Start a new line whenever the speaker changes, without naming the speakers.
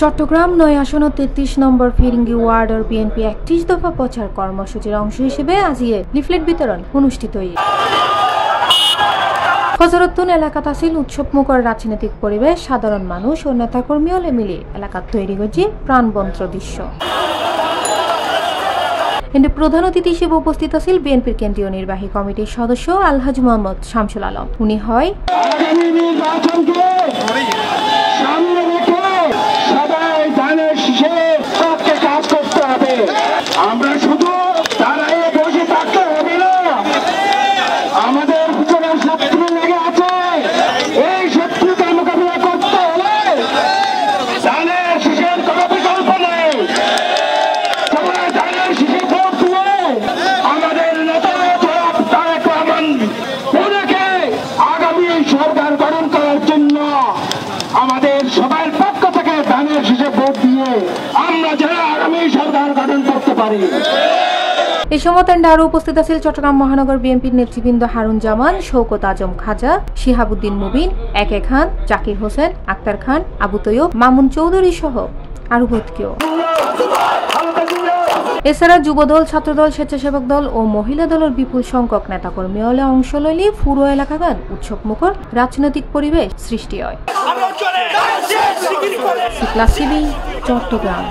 চট্টগ্রাম ৯ আসন ৩৩ নম্বর ফিরিঙ্গি ওয়ার্ডের বিএনপি ৩১ দফা প্রচার কর্মসূচির অংশ হিসেবে আজিয়ে লিফলেট বিতরণ অনুষ্ঠিত ফজরতুন এলাকাত আছিল উৎসবমুখর রাজনৈতিক পরিবেশ, সাধারণ মানুষ ও নেতাকর্মী হলে মিলে এলাকাত তৈরি হয়েছে প্রাণবন্ত দৃশ্য। কিন্তু প্রধান অতিথি হিসেবে উপস্থিত আছেন বিএনপির কেন্দ্রীয় নির্বাহী কমিটির সদস্য আলহাজ মোহাম্মদ শামসুল আলম। উনি হয়
আমরা শুধু দাঁড়াইয়ে বসে থাকতে হবে না, আমাদের ভিতরে শত্রু লেগে আছে, এই শত্রুকে মোকাবিলা করতে হলে ধানের শীষের কোনো বিকল্প নেই। তোমরা ধানের শীষে ভোট দিয়ে আমাদের নেতা তারেক রহমান পুরোকে আগামী সরকার গঠন করার জন্য আমাদের সবার পক্ষ থেকে ধানের শীষে ভোট দিয়ে আমরা যারা আগামী সরকার গঠন করতে পারি।
এই সময় আরো উপস্থিত আছেন চট্টগ্রাম মহানগর বিএনপির নেতৃবৃন্দ হারুন জামান, শওকত আজম খাজা, শিহাবুদ্দিন মুবিন, একে খান, জাকির হোসেন, আক্তার খান, আবু তৈয়ব, মামুন চৌধুরী সহ আরো বহুত কেউ। এছাড়া যুবদল, ছাত্রদল, স্বেচ্ছাসেবক দল ও মহিলা দলের বিপুল সংখ্যক নেতাকর্মী হলে অংশ লইলে পুরো এলাকাগান উৎসবমুখর রাজনৈতিক পরিবেশ সৃষ্টি হয়। চট্টগ্রাম।